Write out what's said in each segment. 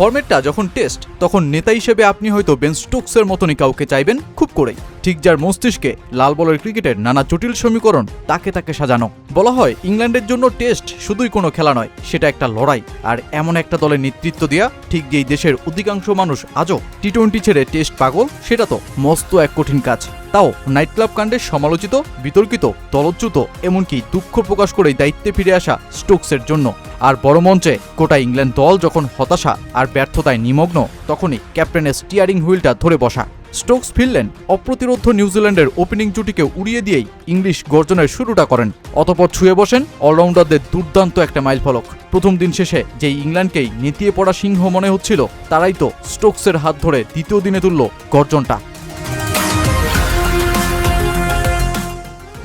ফরম্যাটটা যখন টেস্ট, তখন নেতা হিসেবে আপনি হয়তো বেন স্টোকসের মতনই কাউকে চাইবেন খুব করেই, ঠিক যার মস্তিষ্কে লাল বলের ক্রিকেটের নানা জটিল সমীকরণ তাকে তাকে সাজানো। বলা হয় ইংল্যান্ডের জন্য টেস্ট শুধুই কোনো খেলা নয়, সেটা একটা লড়াই। আর এমন একটা দলের নেতৃত্ব দেয়া, ঠিক যেই দেশের অধিকাংশ মানুষ আজও টি-20 ছেড়ে টেস্ট পাগল, সেটা তো মস্ত এক কঠিন কাজ। তাও নাইট ক্লাব কাণ্ডে সমালোচিত, বিতর্কিত, দলচ্যুত, এমনকি দুঃখ প্রকাশ করেই দায়িত্বে ফিরে আসা স্টোকসের জন্য। আর বড় মঞ্চে গোটা ইংল্যান্ড দল যখন হতাশা আর ব্যর্থতায় নিমগ্ন, তখনই ক্যাপ্টেনের স্টিয়ারিং হুইলটা ধরে বসা। স্টোকস ফিরলেন, অপ্রতিরোধ্য নিউজিল্যান্ডের ওপেনিং জুটিকে উড়িয়ে দিয়েই ইংলিশ গর্জনের শুরুটা করেন। অতপর ছুঁয়ে বসেন অলরাউন্ডারদের দুর্দান্ত একটা মাইলফলক। প্রথম দিন শেষে যেই ইংল্যান্ডকেই নেতিয়ে পড়া সিংহ মনে হচ্ছিল, তারাই তো স্টোকসের হাত ধরে দ্বিতীয় দিনে তুলল গর্জনটা।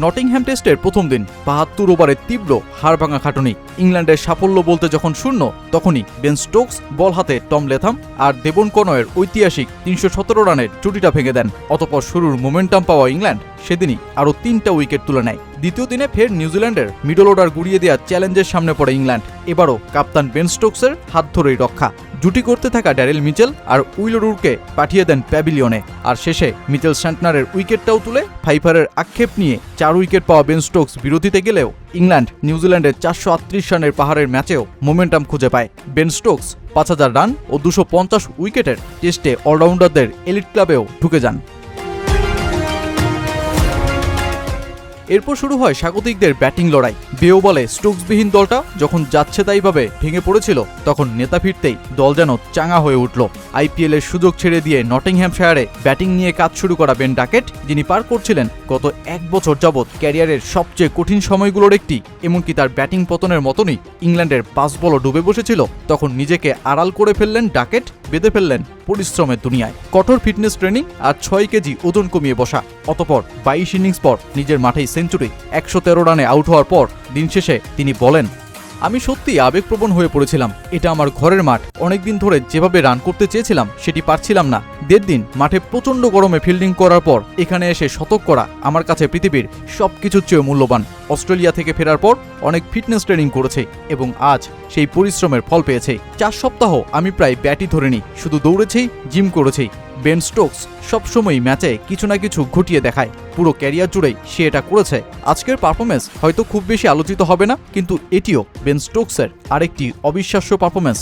নটিংহ্যাম টেস্টের প্রথম দিন ৭২ ওভারের তীব্র হাড়ভাঙা খাটুনি। ইংল্যান্ডের সাফল্য বলতে যখন শূন্য, তখনই বেন স্টোকস বল হাতে টম লেথাম আর ডেভন কনওয়ের ঐতিহাসিক ৩১৭ রানের জুটিটা ভেঙে দেন। অতপর শুরুর মোমেন্টাম পাওয়া ইংল্যান্ড সেদিনই আরও ৩টা উইকেট তুলে নেয়। দ্বিতীয় দিনে ফের নিউজিল্যান্ডের মিডল অর্ডার গুড়িয়ে দেওয়া চ্যালেঞ্জের সামনে পড়ে ইংল্যান্ড। এবারও কাপ্তান বেন স্টোকসের হাত ধরেই রক্ষা। জুটি করতে থাকা ড্যারেল মিচেল আর উইল রুডকে পাঠিয়ে দেন প্যাভিলিয়নে। আর শেষে মিচেল স্যান্টনারের উইকেটটাও তুলে ফাইফারের আক্ষেপ নিয়ে ৪ উইকেট পাওয়া বেন স্টোকস বিরতিতে গেলেও ইংল্যান্ড নিউজিল্যান্ডের ৪৩৮ রানের পাহাড়ের ম্যাচেও মোমেন্টাম খুঁজে পায়। বেন স্টোকস ৫০০০ রান ও ২৫০ উইকেটের টেস্টে অলরাউন্ডারদের এলিট ক্লাবেও ঢুকে যান। এরপর শুরু হয় স্বাগতিকদের ব্যাটিং লড়াই। বেও বলে স্টোকসবিহীন দলটা যখন যাচ্ছে তাইভাবে ভেঙে পড়েছিল, তখন নেতা ফিরতেই দল যেন চাঙা হয়ে উঠল। আইপিএলের সুযোগ ছেড়ে দিয়ে নটিংহ্যামশায়ারে ব্যাটিং নিয়ে কাজ শুরু করা বেন ডাকেট, যিনি পার করছিলেন গত ১ বছর যাবৎ ক্যারিয়ারের সবচেয়ে কঠিন সময়গুলোর একটি, এমনকি তার ব্যাটিং পতনের মতনই ইংল্যান্ডের ৫ বলও ডুবে বসেছিল, তখন নিজেকে আড়াল করে ফেললেন ডাকেট, বেঁধে ফেললেন পরিশ্রমের দুনিয়ায়। কঠোর ফিটনেস ট্রেনিং আর ৬ কেজি ওজন কমিয়ে বসা। অতপর ২২ ইনিংস পর নিজের মাঠেই সেঞ্চুরি। ১১৩ রানে আউট হওয়ার পর দিন শেষে তিনি বলেন, আমি সত্যিই আবেগপ্রবণ হয়ে পড়েছিলাম। এটা আমার ঘরের মাঠ। অনেকদিন ধরে যেভাবে রান করতে চেয়েছিলাম সেটি পারছিলাম না। ১.৫ দিন মাঠে প্রচণ্ড গরমে ফিল্ডিং করার পর এখানে এসে শতক করা আমার কাছে পৃথিবীর সবকিছুর চেয়ে মূল্যবান। অস্ট্রেলিয়া থেকে ফেরার পর অনেক ফিটনেস ট্রেনিং করেছে এবং আজ সেই পরিশ্রমের ফল পেয়েছে। ৪ সপ্তাহ আমি প্রায় ব্যাটই ধরিনি, শুধু দৌড়েছি, জিম করেছি। বেন স্টোকস সবসময় ম্যাচে কিছু না কিছু ঘটিয়ে দেখায়। পুরো ক্যারিয়ার জুড়েই সে এটা করেছে। আজকের পারফরমেন্স হয়তো খুব বেশি আলোচিত হবে না, কিন্তু এটিও বেন স্টোকসের আরেকটি অবিশ্বাস্য পারফরমেন্স।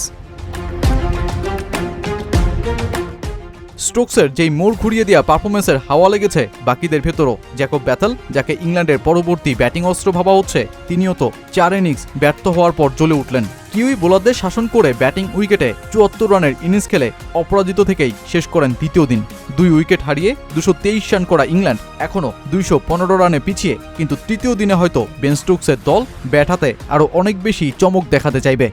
স্টোকসের যেই মোড় ঘুরিয়ে দেওয়া পারফরমেন্সের হাওয়া লেগেছে বাকিদের ভেতরও। জ্যাকব ব্যাথেল, যাকে ইংল্যান্ডের পরবর্তী ব্যাটিং অস্ত্র ভাবা হচ্ছে, তিনিও তো ৪ ইনিংস ব্যর্থ হওয়ার পর জ্বলে উঠলেন। কিউই বোলারদের শাসন করে ব্যাটিং উইকেটে ৭৪ রানের ইনিংস খেলে অপরাজিত থেকেই শেষ করেন দ্বিতীয় দিন। ২ উইকেট হারিয়ে ২২৩ রান করা ইংল্যান্ড এখনও ২১৫ রানে পিছিয়ে, কিন্তু তৃতীয় দিনে হয়তো বেন স্টোকসের দল ব্যাট হাতে আরও অনেক বেশি চমক দেখাতে চাইবে।